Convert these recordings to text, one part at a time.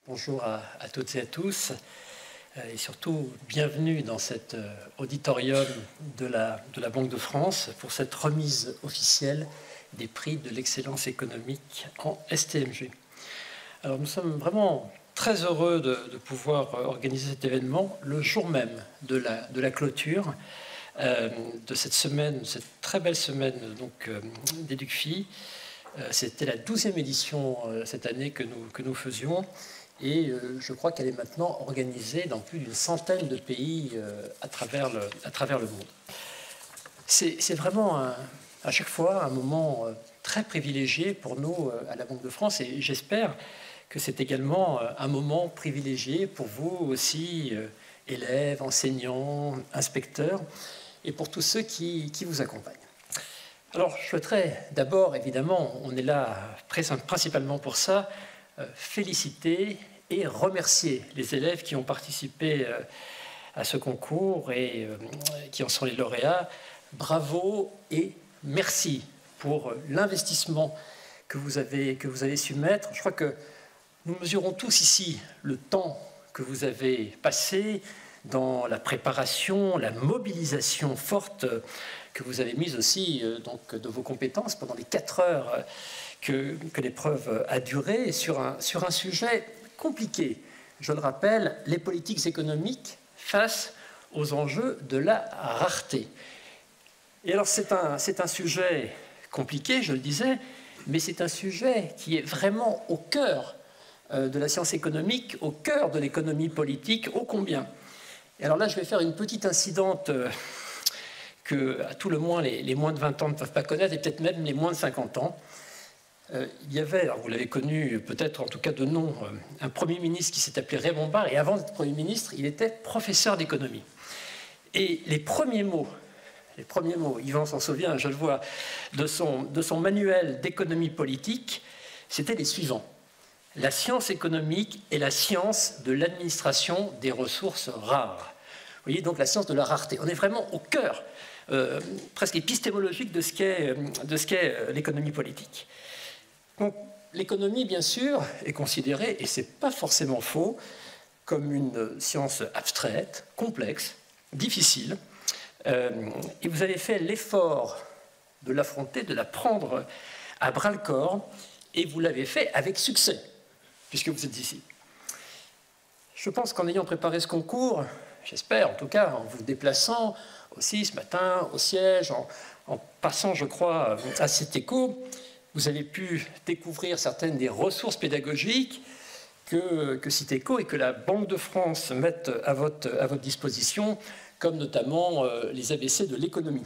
Bonjour à toutes et à tous, et surtout bienvenue dans cet auditorium de la Banque de France pour cette remise officielle des prix de l'excellence économique en STMG. Alors nous sommes vraiment très heureux de pouvoir organiser cet événement le jour même de la clôture de cette semaine, cette très belle semaine d'EducFi. C'était la 12e édition cette année que nous faisions. Et je crois qu'elle est maintenant organisée dans plus d'une centaine de pays à travers le monde. C'est vraiment à chaque fois un moment très privilégié pour nous à la Banque de France, et j'espère que c'est également un moment privilégié pour vous aussi, élèves, enseignants, inspecteurs, et pour tous ceux qui vous accompagnent. Alors je souhaiterais d'abord, évidemment, on est là principalement pour ça, féliciter et remercier les élèves qui ont participé à ce concours et qui en sont les lauréats. Bravo et merci pour l'investissement que vous avez su mettre. Je crois que nous mesurons tous ici le temps que vous avez passé dans la préparation, la mobilisation forte que vous avez mise aussi de vos compétences pendant les 4 heures que l'épreuve a duré sur un sujet compliqué. Je le rappelle, les politiques économiques face aux enjeux de la rareté. Et alors c'est un sujet compliqué, je le disais, mais c'est un sujet qui est vraiment au cœur de la science économique, au cœur de l'économie politique, ô combien. Et alors là, je vais faire une petite incidente que, à tout le moins, les moins de 20 ans ne peuvent pas connaître, et peut-être même les moins de 50 ans. Il y avait, alors vous l'avez connu peut-être en tout cas de nom, un Premier ministre qui s'est appelé Raymond Barre, et avant d'être Premier ministre, il était professeur d'économie. Et les premiers mots, Yvan s'en souvient, je le vois, de son manuel d'économie politique, c'était les suivants. La science économique est la science de l'administration des ressources rares. Vous voyez, donc la science de la rareté. On est vraiment au cœur, presque épistémologique de ce qu'est l'économie politique. Donc, l'économie, bien sûr, est considérée, et ce n'est pas forcément faux, comme une science abstraite, complexe, difficile. Et vous avez fait l'effort de l'affronter, de la prendre à bras-le-corps, et vous l'avez fait avec succès, puisque vous êtes ici. Je pense qu'en ayant préparé ce concours, j'espère en tout cas, en vous déplaçant aussi ce matin au siège, en passant, je crois, à CITECO, vous avez pu découvrir certaines des ressources pédagogiques que CITECO et que la Banque de France mettent à votre disposition, comme notamment les ABC de l'économie.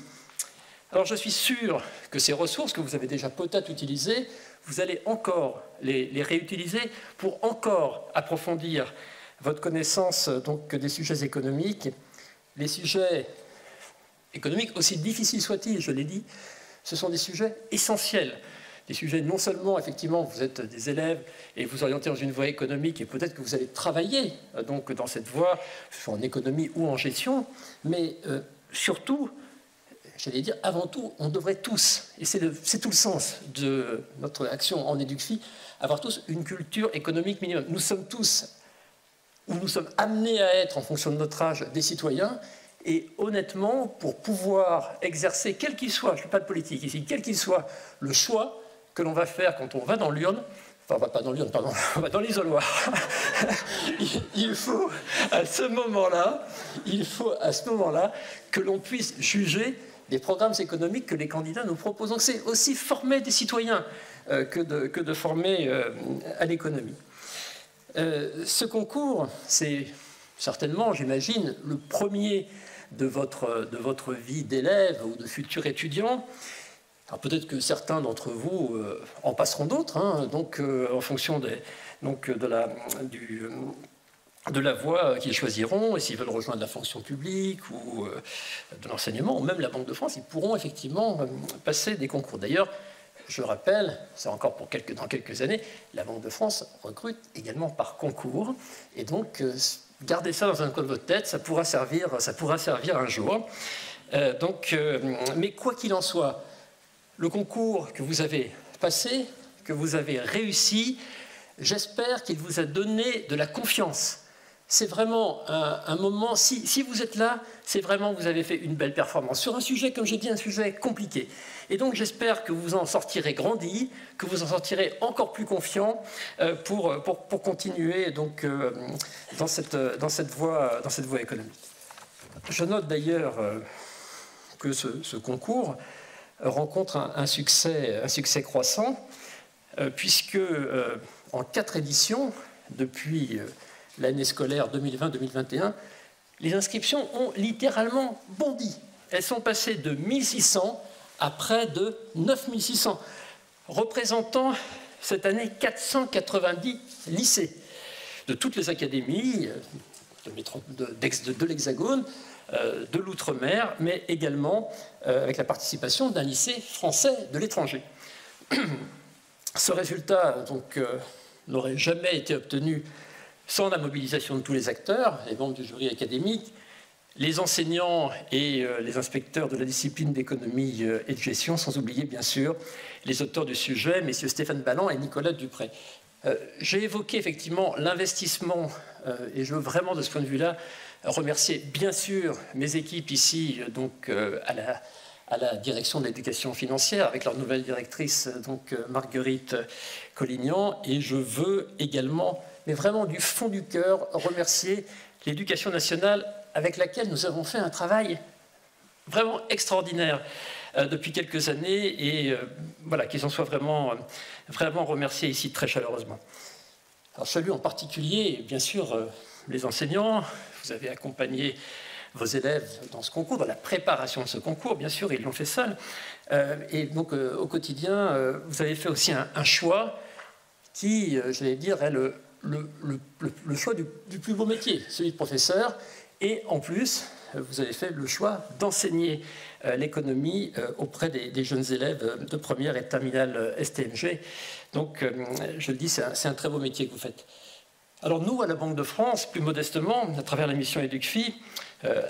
Alors je suis sûr que ces ressources que vous avez déjà peut-être utilisées, vous allez encore les réutiliser pour encore approfondir votre connaissance donc, des sujets économiques. Les sujets économiques, aussi difficiles soient-ils, je l'ai dit, ce sont des sujets essentiels. Des sujets non seulement, effectivement, vous êtes des élèves et vous orientez dans une voie économique et peut-être que vous allez travailler donc, dans cette voie, soit en économie ou en gestion, mais surtout, j'allais dire avant tout, on devrait tous, et c'est tout le sens de notre action en EducFi, avoir tous une culture économique minimum. Nous sommes tous, ou nous sommes amenés à être, en fonction de notre âge, des citoyens. Et honnêtement, pour pouvoir exercer, quel qu'il soit, je ne fais pas de politique ici, quel qu'il soit le choix que l'on va faire quand on va dans l'urne, enfin, on va pas dans l'urne, pardon, on va dans l'isoloir. il faut à ce moment-là que l'on puisse juger des programmes économiques que les candidats nous proposent. Donc c'est aussi former des citoyens que de former à l'économie. Ce concours, c'est certainement, j'imagine, le premier de votre vie d'élève ou de futur étudiant. Alors peut-être que certains d'entre vous en passeront d'autres, hein, donc en fonction de la voie qu'ils choisiront, et s'ils veulent rejoindre la fonction publique ou de l'enseignement, ou même la Banque de France, ils pourront effectivement passer des concours. D'ailleurs, je rappelle, c'est encore dans quelques années, la Banque de France recrute également par concours, et donc gardez ça dans un coin de votre tête, ça pourra servir un jour. Mais quoi qu'il en soit, le concours que vous avez passé, que vous avez réussi, j'espère qu'il vous a donné de la confiance. C'est vraiment un moment, si vous êtes là, c'est vraiment que vous avez fait une belle performance sur un sujet, comme j'ai dit, un sujet compliqué. Et donc j'espère que vous en sortirez grandi, que vous en sortirez encore plus confiant pour continuer donc, dans cette voie économique. Je note d'ailleurs que ce concours rencontre un succès croissant, puisque en 4 éditions, depuis l'année scolaire 2020-2021, les inscriptions ont littéralement bondi. Elles sont passées de 1600 à près de 9600, représentant cette année 490 lycées de toutes les académies de l'Hexagone, de l'Outre-mer, mais également avec la participation d'un lycée français de l'étranger. Ce résultat n'aurait jamais été obtenu sans la mobilisation de tous les acteurs, les membres du jury académique, les enseignants et les inspecteurs de la discipline d'économie et de gestion, sans oublier bien sûr les auteurs du sujet, messieurs Stéphane Balland et Nicolas Dupré. J'ai évoqué effectivement l'investissement, et je veux vraiment de ce point de vue-là remercier bien sûr mes équipes ici, donc à la direction de l'éducation financière, avec leur nouvelle directrice, donc Marguerite Collignan, et je veux également, mais vraiment du fond du cœur, remercier l'éducation nationale avec laquelle nous avons fait un travail vraiment extraordinaire depuis quelques années, et voilà, qu'ils en soient vraiment remerciés ici très chaleureusement. Alors, je salue en particulier, bien sûr, les enseignants. Vous avez accompagné vos élèves dans ce concours, dans la préparation de ce concours, bien sûr, ils l'ont fait seuls. Et donc, au quotidien, vous avez fait aussi un choix qui, j'allais dire, est le choix du plus beau métier, celui de professeur. Et en plus, vous avez fait le choix d'enseigner l'économie auprès des jeunes élèves de première et terminale STMG. Donc, je le dis, c'est un très beau métier que vous faites. Alors nous, à la Banque de France, plus modestement, à travers la mission EducFi,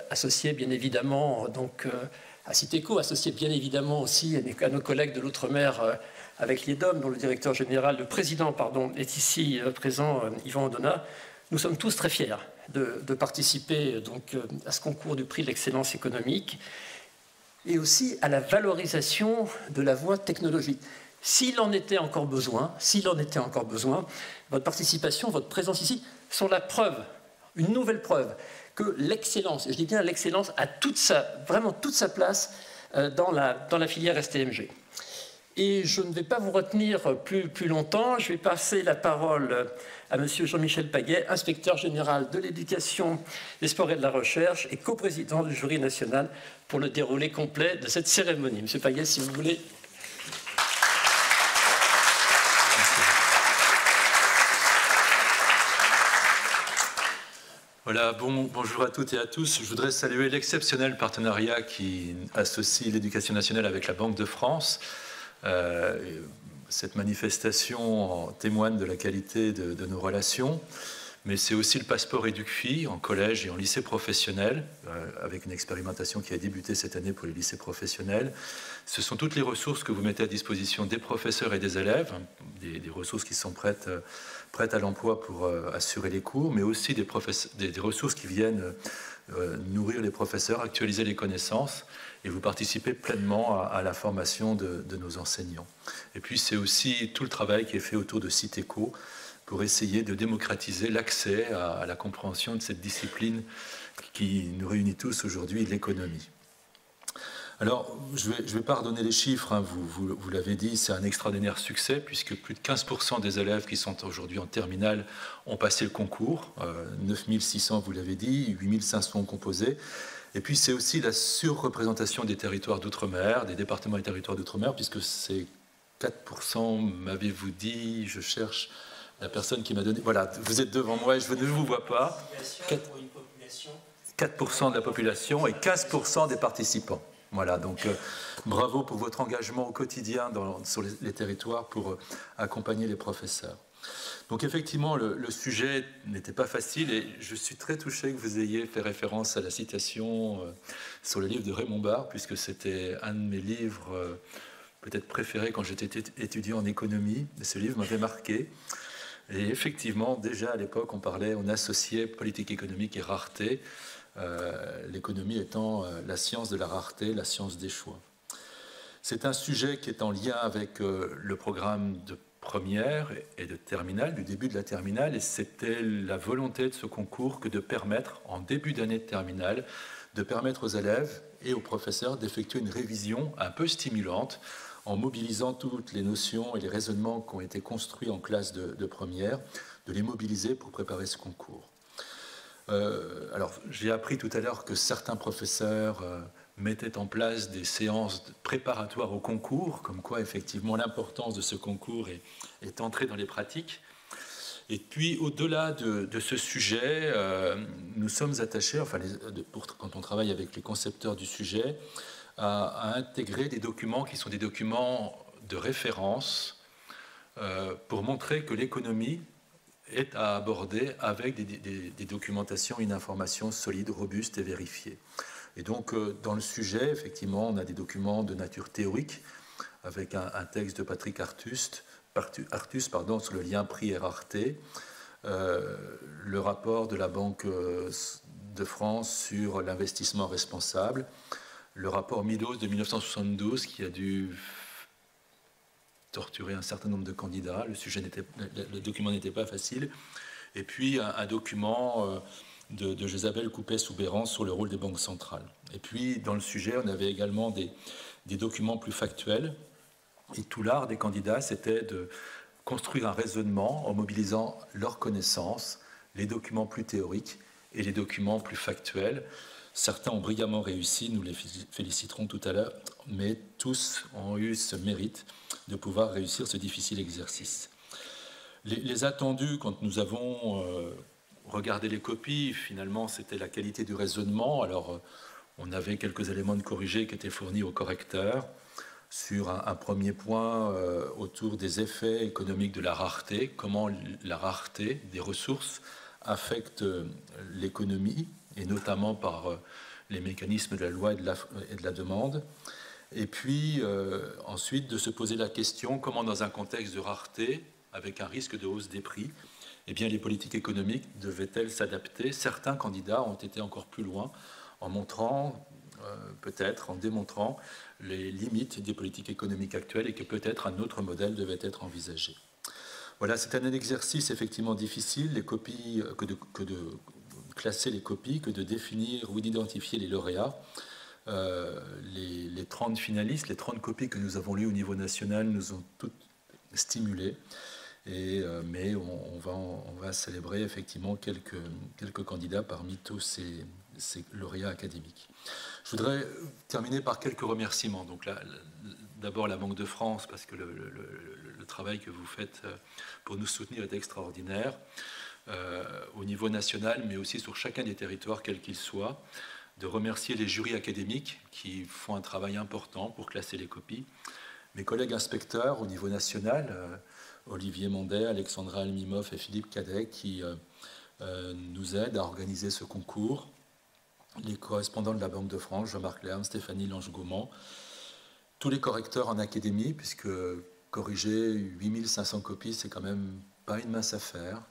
associée bien évidemment donc, à Citeco, associée bien évidemment aussi à nos collègues de l'Outre-mer avec l'IEDOM, dont le directeur général, le président, pardon, est ici présent, Yvan Ondona. Nous sommes tous très fiers de participer donc, à ce concours du prix de l'excellence économique et aussi à la valorisation de la voie technologique. S'il en était encore besoin, votre participation, votre présence ici sont la preuve, une nouvelle preuve, que l'excellence, et je dis bien l'excellence, a vraiment toute sa place dans la filière STMG. Et je ne vais pas vous retenir plus longtemps, je vais passer la parole à M. Jean-Michel Paguet, inspecteur général de l'éducation, des sports et de la recherche et coprésident du jury national pour le déroulé complet de cette cérémonie. M. Paguet, si vous voulez. Voilà, bonjour à toutes et à tous. Je voudrais saluer l'exceptionnel partenariat qui associe l'éducation nationale avec la Banque de France. Cette manifestation témoigne de la qualité de nos relations, mais c'est aussi le passeport EducFi en collège et en lycée professionnel, avec une expérimentation qui a débuté cette année pour les lycées professionnels. Ce sont toutes les ressources que vous mettez à disposition des professeurs et des élèves, des ressources qui sont prêtes à l'emploi pour assurer les cours, mais aussi des ressources qui viennent nourrir les professeurs, actualiser les connaissances, et vous participez pleinement à la formation de nos enseignants. Et puis c'est aussi tout le travail qui est fait autour de Citeco pour essayer de démocratiser l'accès à la compréhension de cette discipline qui nous réunit tous aujourd'hui, l'économie. Alors, je ne vais pas redonner les chiffres, hein, vous l'avez dit, c'est un extraordinaire succès, puisque plus de 15% des élèves qui sont aujourd'hui en terminale ont passé le concours, 9600, vous l'avez dit, 8500 ont composé. Et puis, c'est aussi la surreprésentation des territoires d'outre-mer, des départements et territoires d'outre-mer, puisque c'est 4%, m'avez-vous dit, je cherche la personne qui m'a donné... Voilà, vous êtes devant moi et je ne vous vois pas. 4% de la population et 15% des participants. Voilà, donc bravo pour votre engagement au quotidien sur les territoires pour accompagner les professeurs. Donc effectivement, le sujet n'était pas facile et je suis très touché que vous ayez fait référence à la citation sur le livre de Raymond Barre, puisque c'était un de mes livres peut-être préférés quand j'étais étudiant en économie. Et ce livre m'avait marqué. Et effectivement, déjà à l'époque, on associait politique économique et rareté, l'économie étant la science de la rareté, la science des choix. C'est un sujet qui est en lien avec le programme de première et de terminale, du début de la terminale, et c'était la volonté de ce concours que de permettre, en début d'année de terminale, de permettre aux élèves et aux professeurs d'effectuer une révision un peu stimulante en mobilisant toutes les notions et les raisonnements qui ont été construits en classe de première, de les mobiliser pour préparer ce concours. Alors, j'ai appris tout à l'heure que certains professeurs mettaient en place des séances préparatoires au concours, comme quoi, effectivement, l'importance de ce concours est entrée dans les pratiques. Et puis, au-delà de ce sujet, nous sommes attachés, enfin, quand on travaille avec les concepteurs du sujet, à intégrer des documents qui sont des documents de référence pour montrer que l'économie est à aborder avec des documentations, une information solide, robuste et vérifiée. Et donc, dans le sujet, effectivement, on a des documents de nature théorique, avec un texte de Patrick Artus, sur le lien prix et rareté, le rapport de la Banque de France sur l'investissement responsable, le rapport Midos de 1972 qui a dû torturer un certain nombre de candidats, le document n'était pas facile, et puis un document de Jésabel Coupet-Soubéran sur le rôle des banques centrales. Et puis dans le sujet, on avait également des documents plus factuels, et tout l'art des candidats, c'était de construire un raisonnement en mobilisant leurs connaissances, les documents plus théoriques et les documents plus factuels. Certains ont brillamment réussi, nous les féliciterons tout à l'heure, mais tous ont eu ce mérite de pouvoir réussir ce difficile exercice. Les attendus, quand nous avons regardé les copies, finalement, c'était la qualité du raisonnement. Alors, on avait quelques éléments de corrigés qui étaient fournis au correcteur sur un premier point autour des effets économiques de la rareté, comment la rareté des ressources affecte l'économie, et notamment par les mécanismes de la loi et de la demande. Et puis, ensuite, de se poser la question, comment dans un contexte de rareté, avec un risque de hausse des prix, eh bien, les politiques économiques devaient-elles s'adapter? Certains candidats ont été encore plus loin en montrant, peut-être en démontrant les limites des politiques économiques actuelles et que peut-être un autre modèle devait être envisagé. Voilà, c'est un exercice effectivement difficile, les copies, que de classer les copies, que de définir ou d'identifier les lauréats. Les 30 finalistes, les 30 copies que nous avons lues au niveau national nous ont toutes stimulés. Mais on va célébrer effectivement quelques candidats parmi tous ces lauréats académiques. Je voudrais terminer par quelques remerciements. Donc d'abord la Banque de France, parce que le travail que vous faites pour nous soutenir est extraordinaire, au niveau national, mais aussi sur chacun des territoires, quels qu'ils soient. De remercier les jurys académiques qui font un travail important pour classer les copies. Mes collègues inspecteurs au niveau national, Olivier Mondet, Alexandra Almimov et Philippe Cadet, qui nous aident à organiser ce concours. Les correspondants de la Banque de France, Jean-Marc Lerme, Stéphanie Lange-Gaumont, tous les correcteurs en académie, puisque corriger 8500 copies, c'est quand même pas une mince affaire.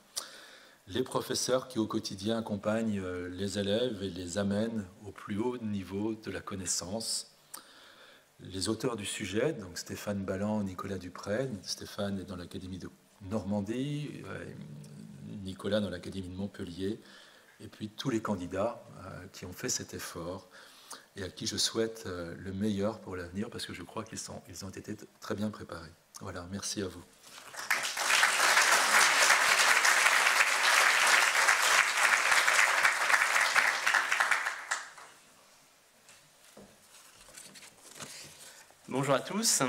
Les professeurs qui au quotidien accompagnent les élèves et les amènent au plus haut niveau de la connaissance. Les auteurs du sujet, donc Stéphane Balland, Nicolas Dupré. Stéphane est dans l'Académie de Normandie, Nicolas dans l'Académie de Montpellier, et puis tous les candidats qui ont fait cet effort et à qui je souhaite le meilleur pour l'avenir, parce que je crois qu'ils ont été très bien préparés. Voilà, merci à vous. Bonjour à tous.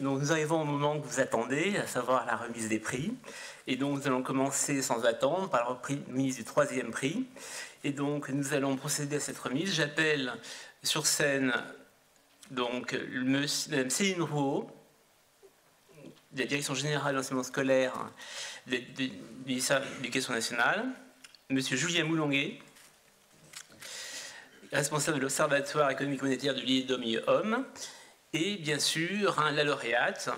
Donc, nous arrivons au moment que vous attendez, à savoir la remise des prix. Et donc, nous allons commencer sans attendre par la remise du 3e prix. Et donc, nous allons procéder à cette remise. J'appelle sur scène donc Mme Céline Rouault, de la Direction générale de l'enseignement scolaire du ministère de l'Éducation nationale, M. Julien Moulonguet, responsable de l'Observatoire économique monétaire du Lille Milieu-Homme, et bien sûr la lauréate,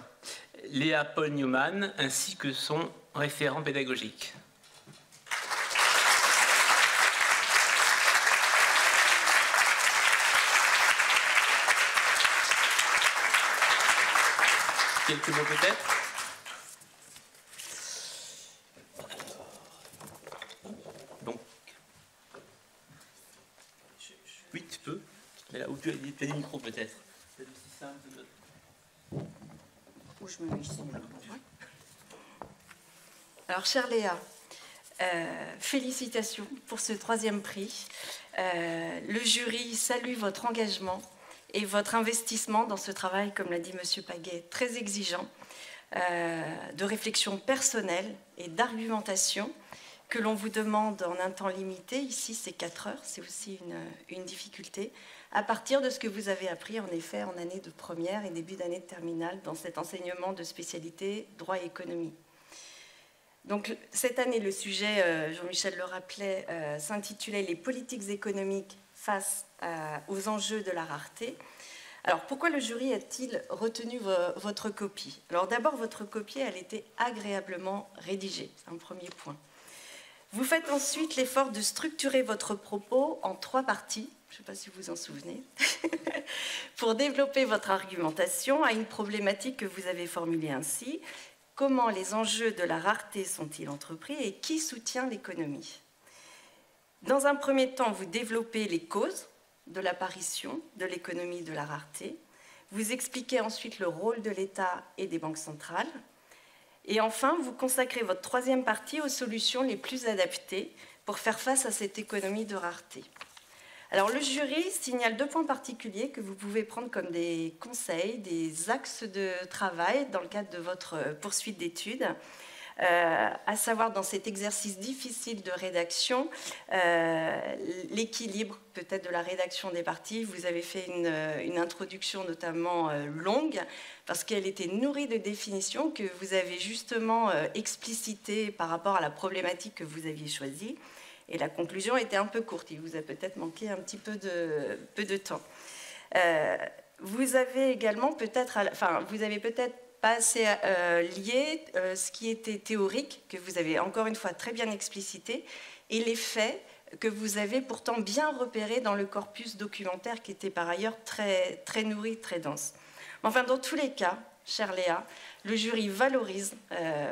Léa Paul Newman, ainsi que son référent pédagogique. Quelques mots peut-être? Donc, oui, tu peux. Mais là où tu as dit le micro peut-être. C'est aussi simple. Où je me mets ici. Alors, chère Léa, félicitations pour ce 3e prix. Le jury salue votre engagement et votre investissement dans ce travail, comme l'a dit M. Paguet, très exigeant, de réflexion personnelle et d'argumentation que l'on vous demande en un temps limité. Ici, c'est 4 heures, c'est aussi une difficulté, à partir de ce que vous avez appris, en effet, en année de première et début d'année de terminale, dans cet enseignement de spécialité droit et économie. Donc, cette année, le sujet, Jean-Michel le rappelait, s'intitulait « Les politiques économiques face aux enjeux de la rareté ». Alors, pourquoi le jury a-t-il retenu votre copie? Alors, d'abord, votre copie, elle était agréablement rédigée, c'est un premier point. Vous faites ensuite l'effort de structurer votre propos en 3 parties, je ne sais pas si vous vous en souvenez, pour développer votre argumentation à une problématique que vous avez formulée ainsi. Comment les enjeux de la rareté sont-ils entrepris et qui soutient l'économie? Dans un premier temps, vous développez les causes de l'apparition de l'économie de la rareté. Vous expliquez ensuite le rôle de l'État et des banques centrales. Et enfin, vous consacrez votre 3e partie aux solutions les plus adaptées pour faire face à cette économie de rareté. Alors, le jury signale 2 points particuliers que vous pouvez prendre comme des conseils, des axes de travail dans le cadre de votre poursuite d'études, à savoir dans cet exercice difficile de rédaction, l'équilibre peut-être de la rédaction des parties. Vous avez fait une introduction notamment longue, parce qu'elle était nourrie de définitions que vous avez justement explicitées par rapport à la problématique que vous aviez choisie. Et la conclusion était un peu courte, il vous a peut-être manqué un petit peu de temps. Vous avez également peut-être, vous avez peut-être pas assez lié ce qui était théorique, que vous avez encore une fois très bien explicité, et les faits que vous avez pourtant bien repérés dans le corpus documentaire qui était par ailleurs très, très nourri, très dense. Enfin, dans tous les cas, chère Léa, le jury valorise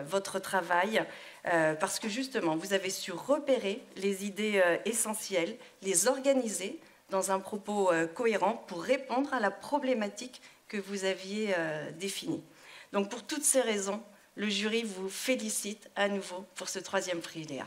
votre travail parce que justement, vous avez su repérer les idées essentielles, les organiser dans un propos cohérent pour répondre à la problématique que vous aviez définie. Donc, pour toutes ces raisons, le jury vous félicite à nouveau pour ce 3e prix, Léa.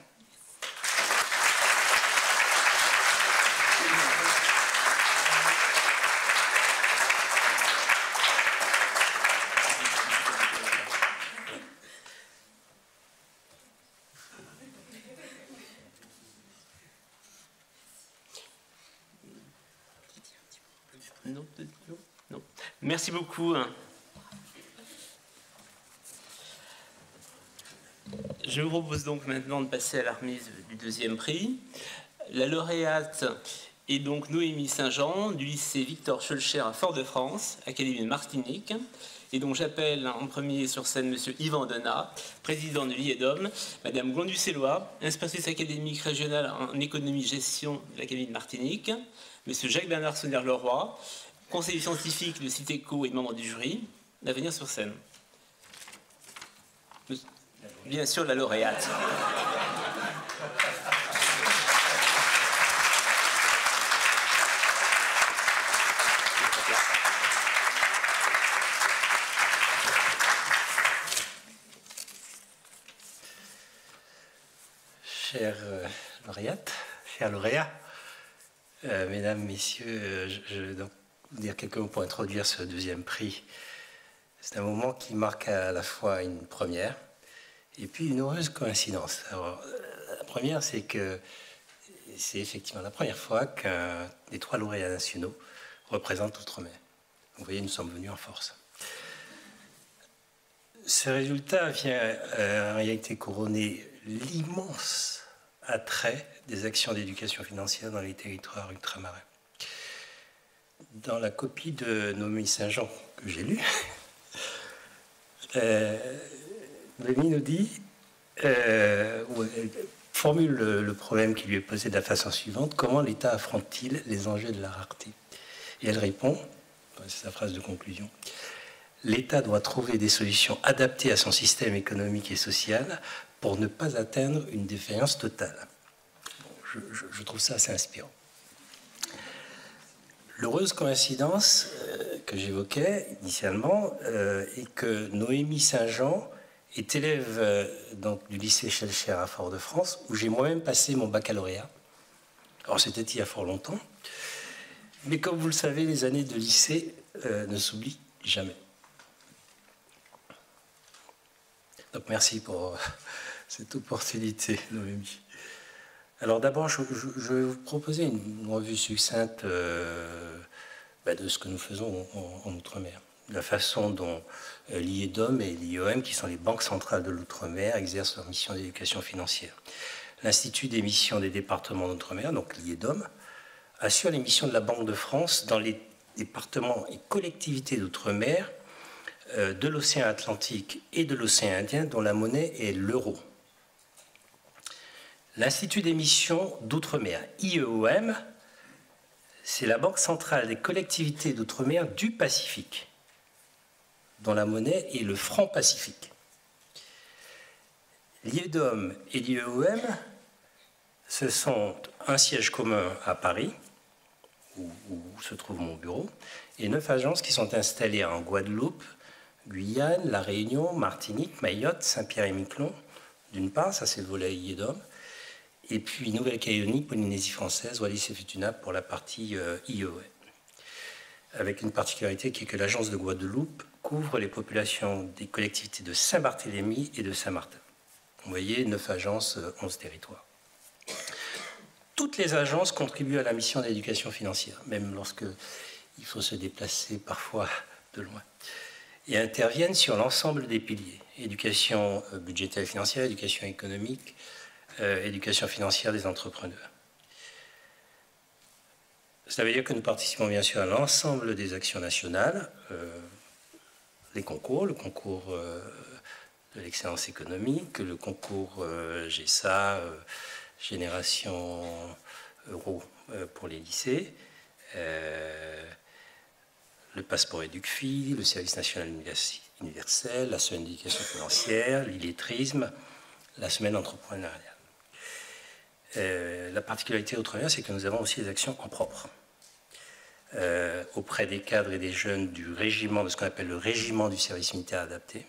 Non. Merci beaucoup. Je vous propose donc maintenant de passer à la remise du 2e prix. La lauréate est donc Noémie Saint-Jean du lycée Victor Schœlcher à Fort-de-France, Académie de Martinique. Et donc j'appelle en premier sur scène M. Yvan Donat, président de l'IEDOM, Mme Glondu-Célois, inspectrice académique régionale en économie-gestion de l'Académie de Martinique, M. Jacques-Bernard Sonnière-Leroy, conseiller scientifique de Citeco et membre du jury, à venir sur scène. Bien sûr, la lauréate. Chère lauréate, chers lauréats, mesdames, messieurs, je vais donc dire quelques mots pour introduire ce 2e prix. C'est un moment qui marque à la fois une première et puis une heureuse coïncidence. Alors, la première, c'est que c'est effectivement la première fois qu'un des 3 lauréats nationaux représente l'outre-mer. Vous voyez, nous sommes venus en force. Ce résultat vient en réalité couronner l'immense attrait des actions d'éducation financière dans les territoires ultramarins. Dans la copie de Noémie Saint-Jean que j'ai lue, Noémie nous dit formule le problème qui lui est posé de la façon suivante: comment l'État affronte-t-il les enjeux de la rareté? Et elle répond, c'est sa phrase de conclusion: l'État doit trouver des solutions adaptées à son système économique et social pour ne pas atteindre une défaillance totale. Bon, je trouve ça assez inspirant. L'heureuse coïncidence que j'évoquais initialement est que Noémie Saint-Jean est élève du lycée Schellcher à Fort-de-France, où j'ai moi-même passé mon baccalauréat. Alors c'était il y a fort longtemps, mais comme vous le savez, les années de lycée ne s'oublient jamais. Donc merci pour cette opportunité, Noémie. Alors d'abord, je vais vous proposer une revue succincte de ce que nous faisons en Outre-mer. La façon dont l'IEDOM et l'IOM, qui sont les banques centrales de l'Outre-mer, exercent leur mission d'éducation financière. L'Institut des missions des départements d'Outre-mer, donc l'IEDOM, assure les missions de la Banque de France dans les départements et collectivités d'Outre-mer de l'océan Atlantique et de l'océan Indien, dont la monnaie est l'euro. L'Institut des missions d'Outre-mer, IEOM, c'est la Banque centrale des collectivités d'Outre-mer du Pacifique, dont la monnaie est le franc pacifique. L'IEDOM et l'IEOM, ce sont un siège commun à Paris, où se trouve mon bureau, et 9 agences qui sont installées en Guadeloupe, Guyane, La Réunion, Martinique, Mayotte, Saint-Pierre-et-Miquelon, d'une part, ça c'est le volet IEDOM, et puis Nouvelle-Calédonie, Polynésie française, Wallis et Futuna pour la partie IEOM. Avec une particularité qui est que l'agence de Guadeloupe couvre les populations des collectivités de Saint-Barthélemy et de Saint-Martin. Vous voyez, 9 agences, 11 territoires. Toutes les agences contribuent à la mission d'éducation financière, même lorsqu'il faut se déplacer parfois de loin, et interviennent sur l'ensemble des piliers: éducation budgétaire et financière, éducation économique, éducation financière des entrepreneurs. Ça veut dire que nous participons bien sûr à l'ensemble des actions nationales, les concours, le concours de l'excellence économique, le concours GESA, Génération Euro pour les lycées, le passeport EducFi, le service national universel, la semaine d'éducation financière, l'illettrisme, la semaine entrepreneuriale. La particularité outre-mer, c'est que nous avons aussi des actions en propre auprès des cadres et des jeunes du régiment, de ce qu'on appelle le régiment du service militaire adapté,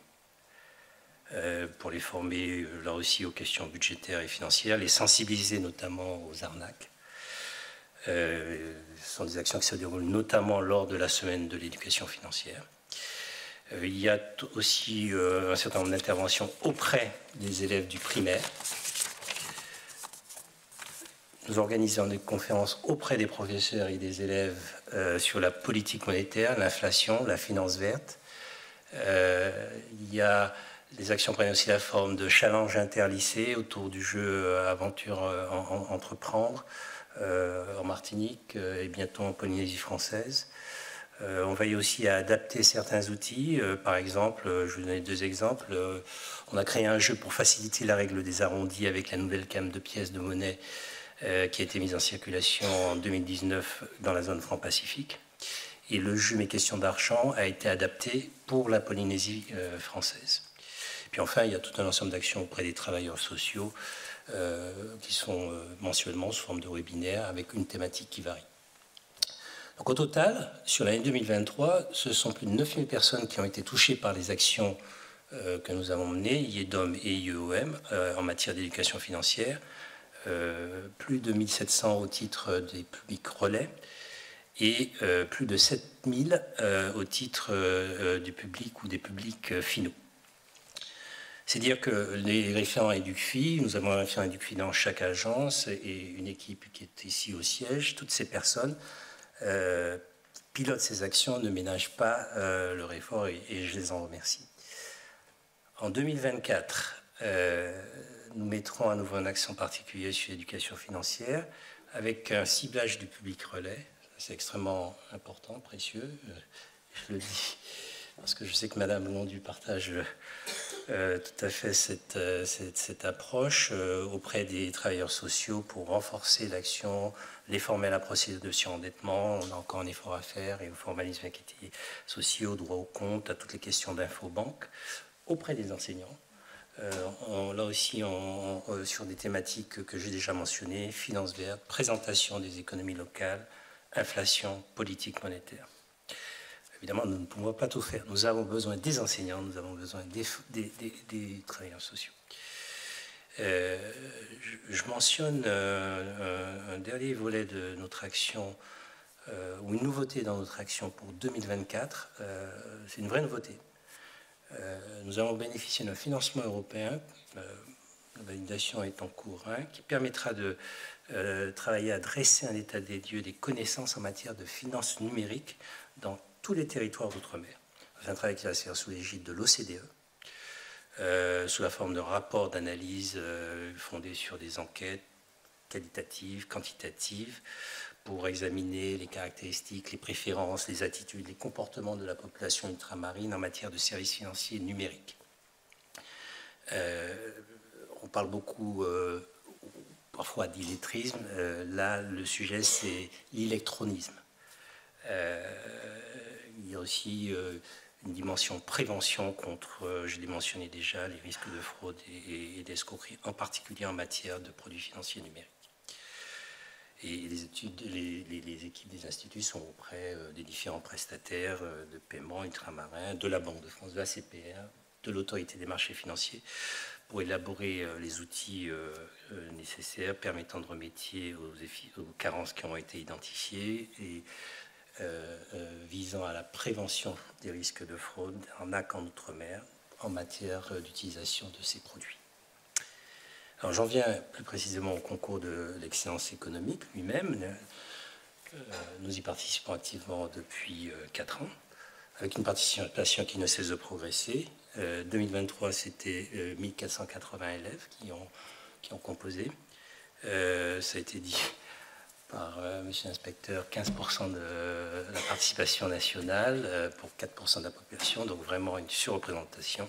pour les former là aussi aux questions budgétaires et financières, les sensibiliser notamment aux arnaques. Ce sont des actions qui se déroulent notamment lors de la semaine de l'éducation financière. Il y a aussi un certain nombre d'interventions auprès des élèves du primaire. Nous organisons des conférences auprès des professeurs et des élèves sur la politique monétaire, l'inflation, la finance verte. Il y a des actions prennent aussi la forme de challenges interlycées autour du jeu Aventure Entreprendre en Martinique et bientôt en Polynésie française. On veille aussi à adapter certains outils. Par exemple, je vais vous donner 2 exemples. On a créé un jeu pour faciliter la règle des arrondis avec la nouvelle gamme de pièces de monnaie qui a été mise en circulation en 2019 dans la zone franc-pacifique. Et le jeu Mes questions d'argent a été adapté pour la Polynésie française. Puis enfin, il y a tout un ensemble d'actions auprès des travailleurs sociaux qui sont mensuellement sous forme de webinaires avec une thématique qui varie. Donc au total, sur l'année 2023, ce sont plus de 9000 personnes qui ont été touchées par les actions que nous avons menées, IEDOM et IEOM, en matière d'éducation financière. Plus de 1700 au titre des publics relais et plus de 7000 au titre du public ou des publics finaux. C'est dire que les référents EducFi, nous avons un référent EducFi dans chaque agence et une équipe qui est ici au siège. Toutes ces personnes pilotent ces actions, ne ménagent pas leur effort et je les en remercie. En 2024, nous mettrons à nouveau un accent particulier sur l'éducation financière avec un ciblage du public relais. C'est extrêmement important, précieux. Je le dis parce que je sais que Madame Londu partage tout à fait cette approche auprès des travailleurs sociaux pour renforcer l'action, les former à la procédure de surendettement. On a encore un effort à faire et au formalisme sociaux, au droit au compte, à toutes les questions d'infobanque, auprès des enseignants. Là aussi, sur des thématiques que j'ai déjà mentionnées, finances vertes, présentation des économies locales, inflation, politique monétaire. Évidemment, nous ne pouvons pas tout faire. Nous avons besoin des enseignants, nous avons besoin des travailleurs sociaux. Je mentionne un dernier volet de notre action, ou une nouveauté dans notre action pour 2024. C'est une vraie nouveauté. Nous allons bénéficier d'un financement européen, la validation est en cours, qui permettra de travailler à dresser un état des lieux des connaissances en matière de finances numériques dans tous les territoires d'outre-mer. C'est un travail qui va se faire sous l'égide de l'OCDE, sous la forme de rapports d'analyse fondés sur des enquêtes qualitatives, quantitatives, pour examiner les caractéristiques, les préférences, les attitudes, les comportements de la population ultramarine en matière de services financiers numériques. On parle beaucoup, parfois d'illettrisme. Là, le sujet, c'est l'électronisme. Il y a aussi une dimension prévention contre, je l'ai mentionné déjà, les risques de fraude et d'escroquerie, en particulier en matière de produits financiers numériques. Et les équipes des instituts sont auprès des différents prestataires de paiement ultramarins, de la Banque de France, de la CPR, de l'autorité des marchés financiers, pour élaborer les outils nécessaires permettant de remédier aux carences qui ont été identifiées et visant à la prévention des risques de fraude en AC en Outre-mer en matière d'utilisation de ces produits. Alors j'en viens plus précisément au concours de l'excellence économique lui-même. Nous y participons activement depuis 4 ans, avec une participation qui ne cesse de progresser. 2023, c'était 1480 élèves qui ont composé. Ça a été dit par monsieur l'inspecteur, 15% de la participation nationale pour 4% de la population, donc vraiment une surreprésentation.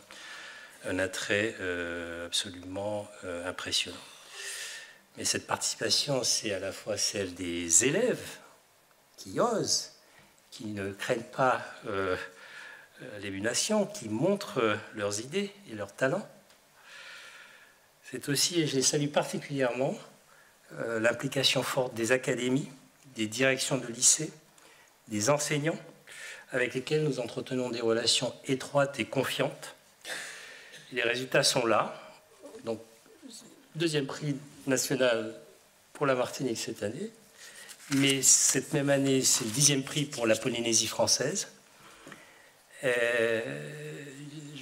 Un attrait absolument impressionnant. Mais cette participation, c'est à la fois celle des élèves qui osent, qui ne craignent pas l'émulation, qui montrent leurs idées et leurs talents. C'est aussi, et je les salue particulièrement, l'implication forte des académies, des directions de lycées, des enseignants, avec lesquels nous entretenons des relations étroites et confiantes. Les résultats sont là. Donc, 2e prix national pour la Martinique cette année. Mais cette même année, c'est le 10e prix pour la Polynésie française. Je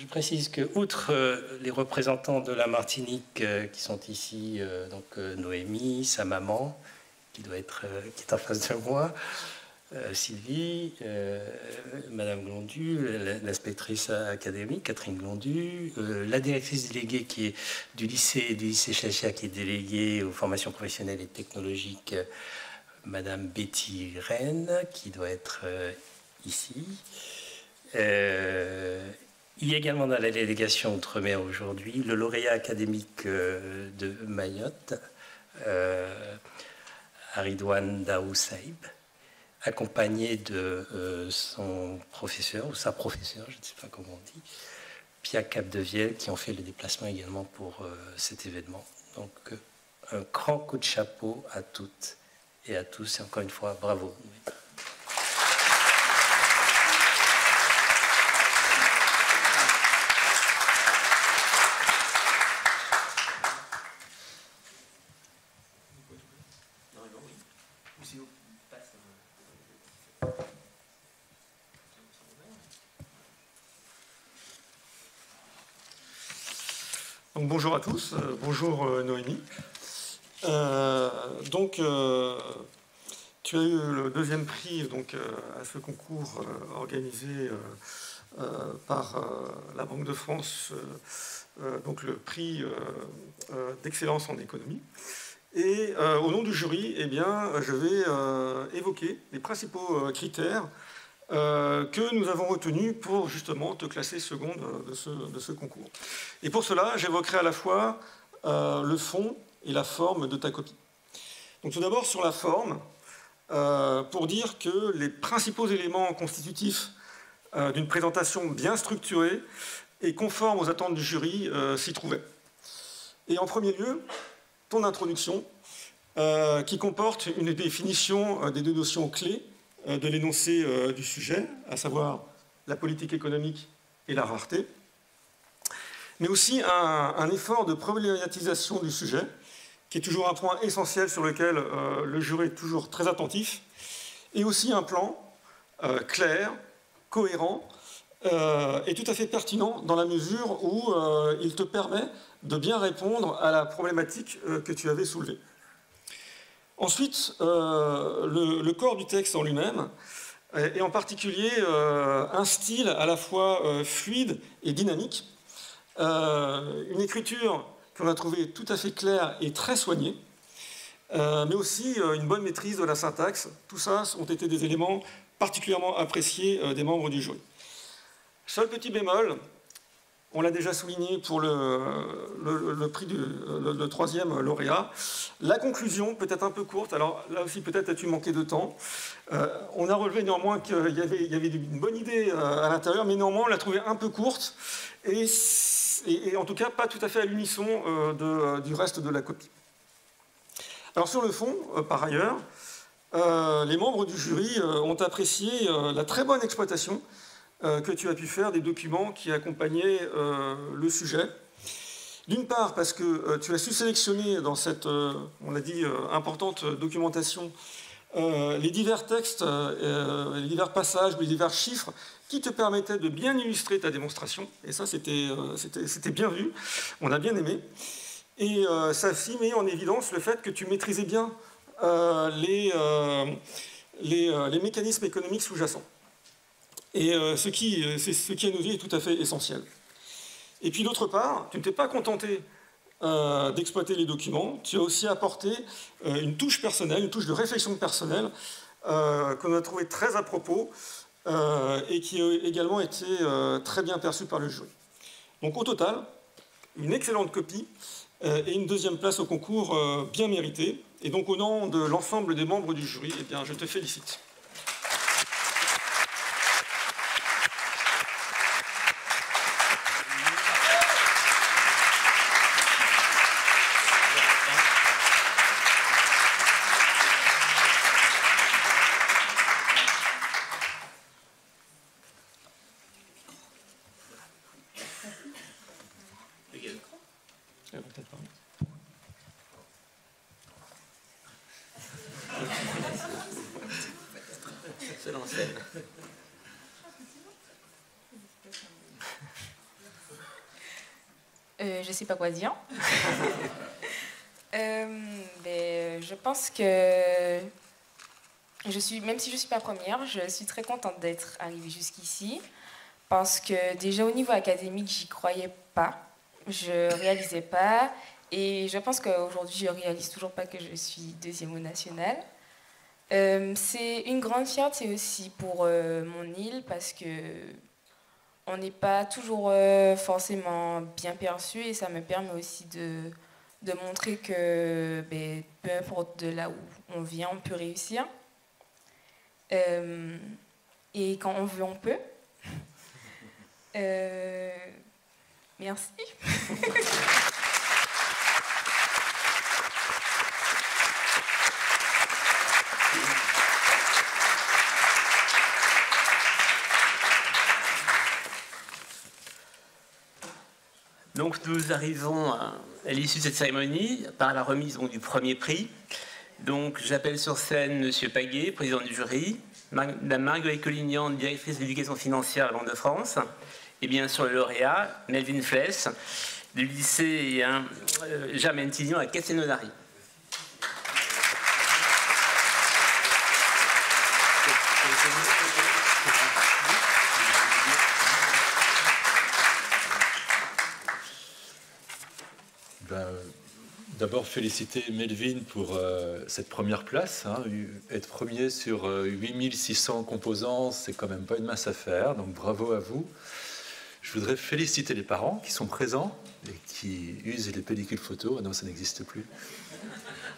précise que, outre les représentants de la Martinique qui sont ici, donc Noémie, sa maman, qui est en face de moi, Sylvie, Madame Glondu, l'inspectrice académique, Catherine Glondu, la directrice déléguée qui est du lycée Chachia, qui est déléguée aux formations professionnelles et technologiques, Madame Betty Rennes, qui doit être ici. Il y a également dans la délégation Outre-mer aujourd'hui le lauréat académique de Mayotte, Aridouane Daou Saïb, accompagné de son professeur, ou sa professeure, je ne sais pas comment on dit, Pia Capdevielle, qui ont fait le déplacement également pour cet événement. Donc, un grand coup de chapeau à toutes et à tous, et encore une fois, bravo. Donc, bonjour à tous, bonjour Noémie. Tu as eu le 2e prix donc, à ce concours organisé par la Banque de France, donc le prix d'excellence en économie. Et au nom du jury, eh bien, je vais évoquer les principaux critères que nous avons retenu pour justement te classer seconde de ce concours. Et pour cela, j'évoquerai à la fois le fond et la forme de ta copie. Donc tout d'abord sur la forme, pour dire que les principaux éléments constitutifs d'une présentation bien structurée et conforme aux attentes du jury s'y trouvaient. Et en premier lieu, ton introduction, qui comporte une définition des deux notions clés de l'énoncé du sujet, à savoir la politique économique et la rareté, mais aussi un effort de problématisation du sujet, qui est toujours un point essentiel sur lequel le jury est toujours très attentif, et aussi un plan clair, cohérent, et tout à fait pertinent dans la mesure où il te permet de bien répondre à la problématique que tu avais soulevée. Ensuite, le corps du texte en lui-même, et en particulier un style à la fois fluide et dynamique, une écriture qu'on a trouvée tout à fait claire et très soignée, mais aussi une bonne maîtrise de la syntaxe. Tout ça ont été des éléments particulièrement appréciés des membres du jury. Seul petit bémol, on l'a déjà souligné pour le prix le troisième lauréat, la conclusion peut être un peu courte, alors là aussi peut-être as-tu manqué de temps. On a relevé néanmoins qu'il y avait une bonne idée à l'intérieur, mais néanmoins on l'a trouvée un peu courte, et en tout cas pas tout à fait à l'unisson du reste de la copie. Alors sur le fond, par ailleurs, les membres du jury ont apprécié la très bonne exploitation que tu as pu faire des documents qui accompagnaient le sujet. D'une part, parce que tu as su sélectionner dans cette, on l'a dit, importante documentation, les divers textes, les divers passages, les divers chiffres qui te permettaient de bien illustrer ta démonstration. Et ça, c'était bien vu, on a bien aimé. Et ça a aussi mis en évidence le fait que tu maîtrisais bien les mécanismes économiques sous-jacents. Et ce qui à nos yeux est tout à fait essentiel. Et puis d'autre part, tu ne t'es pas contenté d'exploiter les documents, tu as aussi apporté une touche personnelle, une touche de réflexion personnelle qu'on a trouvé très à propos et qui a également été très bien perçue par le jury. Donc au total, une excellente copie et une deuxième place au concours bien méritée. Et donc au nom de l'ensemble des membres du jury, eh bien, je te félicite. C'est l'ancienne. Je ne sais pas quoi dire. Je pense que même si je ne suis pas première, je suis très contente d'être arrivée jusqu'ici parce que déjà au niveau académique, j'y croyais pas. Je réalisais pas et je pense qu'aujourd'hui, je réalise toujours pas que je suis deuxième au national. C'est une grande fierté aussi pour mon île parce que on n'est pas toujours forcément bien perçu et ça me permet aussi de montrer que peu importe de là où on vient, on peut réussir. Et quand on veut, on peut. Merci. Donc nous arrivons à l'issue de cette cérémonie par la remise du premier prix. Donc j'appelle sur scène M. Paguet, président du jury, Mme Marguerite Collignan, directrice de l'éducation financière à la Banque de France, et bien sûr le lauréat, Melvin Fless, du lycée Germaine Tillion à Castelnaudary. d'abord féliciter Melvin pour cette première place. Hein. Être premier sur 8600 composants, c'est quand même pas une mince affaire, donc bravo à vous. Je voudrais féliciter les parents qui sont présents et qui usent les pellicules photo. Ah non, ça n'existe plus.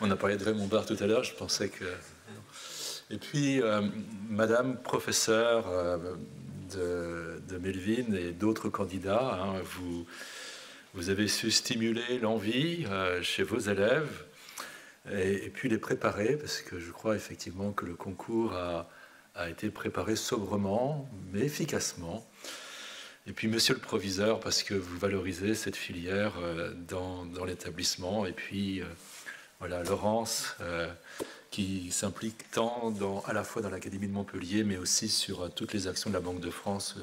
On a parlé de Raymond Barre tout à l'heure, je pensais que... Et puis, Madame professeure de Melvin et d'autres candidats, hein, vous avez su stimuler l'envie chez vos élèves et puis les préparer, parce que je crois effectivement que le concours a été préparé sobrement, mais efficacement. Et puis, monsieur le proviseur, parce que vous valorisez cette filière dans l'établissement. Et puis, voilà, Laurence, qui s'implique tant à la fois dans l'Académie de Montpellier, mais aussi sur toutes les actions de la Banque de France,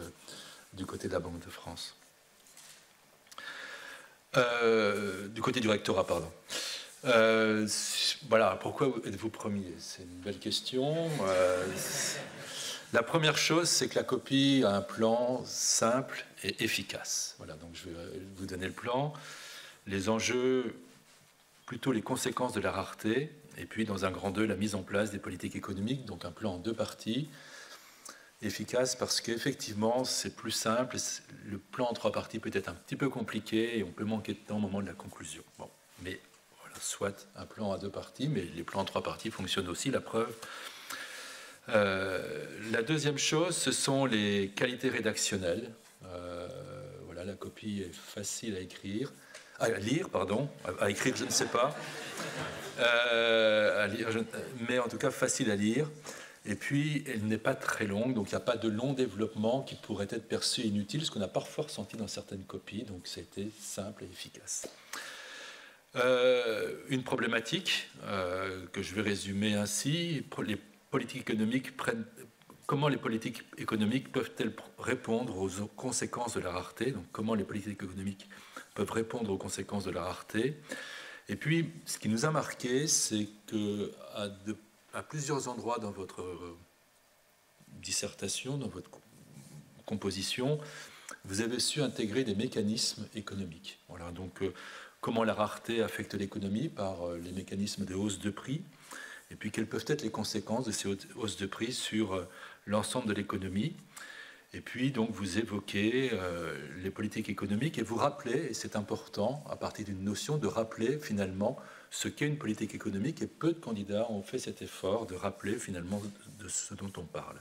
du côté de la Banque de France. Du côté du rectorat, pardon. Voilà, pourquoi êtes-vous premier? C'est une belle question. La première chose, c'est que la copie a un plan simple et efficace. Voilà, donc je vais vous donner le plan. Les enjeux, plutôt les conséquences de la rareté, et puis dans un grand 2, la mise en place des politiques économiques, donc un plan en 2 parties. Efficace parce qu'effectivement, c'est plus simple. Le plan en 3 parties peut être un petit peu compliqué et on peut manquer de temps au moment de la conclusion. Bon, mais voilà, soit un plan à 2 parties, mais les plans en 3 parties fonctionnent aussi, la preuve. La deuxième chose, ce sont les qualités rédactionnelles. Voilà, la copie est facile à écrire, à lire, pardon, à écrire, je ne sais pas, à lire, mais en tout cas facile à lire. Et puis, elle n'est pas très longue, donc il n'y a pas de long développement qui pourrait être perçu inutile, ce qu'on a parfois ressenti dans certaines copies, donc c'était simple et efficace. Une problématique que je vais résumer ainsi, les politiques économiques comment les politiques économiques peuvent-elles répondre aux conséquences de la rareté? Donc, comment les politiques économiques peuvent répondre aux conséquences de la rareté? Et puis, ce qui nous a marqué, c'est qu'à plusieurs endroits dans votre dissertation, dans votre composition, vous avez su intégrer des mécanismes économiques. Voilà, donc, comment la rareté affecte l'économie par les mécanismes de hausse de prix, et puis quelles peuvent être les conséquences de ces hausses de prix sur l'ensemble de l'économie. Et puis donc vous évoquez les politiques économiques et vous rappelez, et c'est important à partir d'une notion de rappeler finalement ce qu'est une politique économique, et peu de candidats ont fait cet effort de rappeler finalement de ce dont on parle.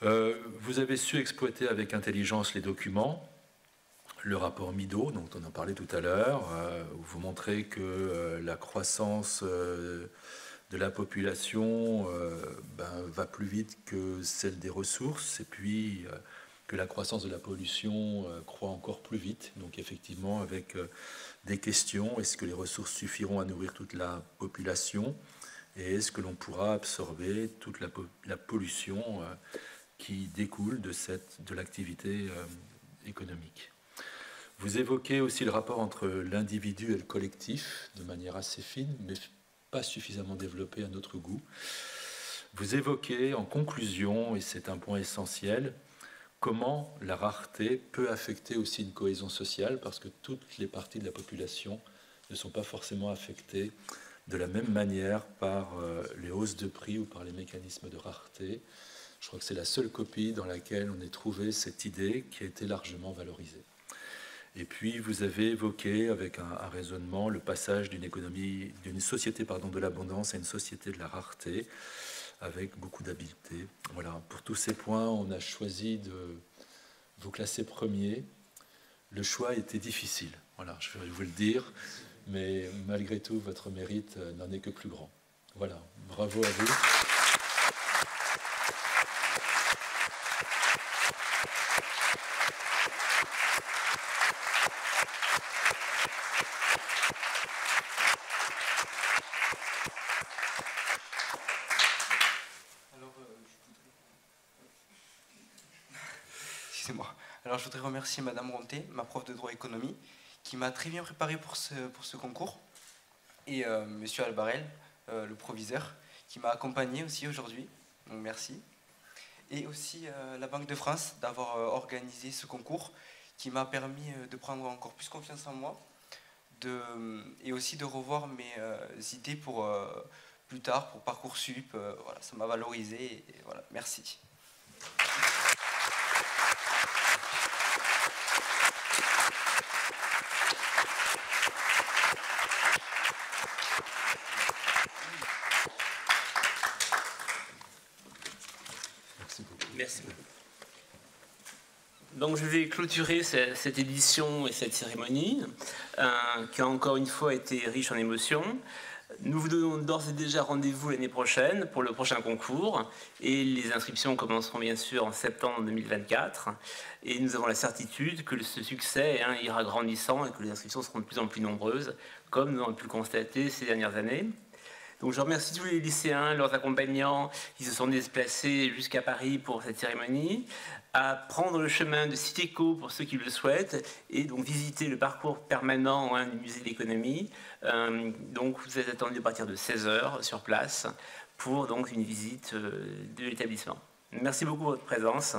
Vous avez su exploiter avec intelligence les documents. Le rapport Mido, dont on en parlait tout à l'heure, où vous montrez que la croissance de la population va plus vite que celle des ressources, et puis que la croissance de la pollution croît encore plus vite. Donc effectivement, avec des questions, est-ce que les ressources suffiront à nourrir toute la population, et est-ce que l'on pourra absorber toute la pollution qui découle de l'activité économique? Vous évoquez aussi le rapport entre l'individu et le collectif, de manière assez fine, mais pas suffisamment développée à notre goût. Vous évoquez en conclusion, et c'est un point essentiel, comment la rareté peut affecter aussi une cohésion sociale, parce que toutes les parties de la population ne sont pas forcément affectées de la même manière par les hausses de prix ou par les mécanismes de rareté. Je crois que c'est la seule copie dans laquelle on ait trouvé cette idée qui a été largement valorisée. Et puis, vous avez évoqué, avec un raisonnement, le passage d'une société de l'abondance à une société de la rareté, avec beaucoup d'habileté. Voilà. Pour tous ces points, on a choisi de vous classer premier. Le choix était difficile, voilà, je vais vous le dire, mais malgré tout, votre mérite n'en est que plus grand. Voilà, bravo à vous. Alors, je voudrais remercier Madame Ronté, ma prof de droit économie, qui m'a très bien préparé pour ce concours, et Monsieur Albarel, le proviseur, qui m'a accompagné aussi aujourd'hui, donc merci. Et aussi la Banque de France d'avoir organisé ce concours, qui m'a permis de prendre encore plus confiance en moi, et aussi de revoir mes idées pour plus tard, pour Parcoursup. Voilà, ça m'a valorisé. Et voilà, merci. Merci beaucoup. Donc je vais clôturer cette édition et cette cérémonie qui a encore une fois été riche en émotions. Nous vous donnons d'ores et déjà rendez-vous l'année prochaine pour le prochain concours et les inscriptions commenceront bien sûr en septembre 2024 et nous avons la certitude que ce succès ira grandissant et que les inscriptions seront de plus en plus nombreuses comme nous avons pu le constater ces dernières années. Donc je remercie tous les lycéens, leurs accompagnants qui se sont déplacés jusqu'à Paris pour cette cérémonie, à prendre le chemin de Citéco pour ceux qui le souhaitent et donc visiter le parcours permanent du musée de l'économie. Donc vous êtes attendus à partir de 16h sur place pour donc une visite de l'établissement. Merci beaucoup pour votre présence.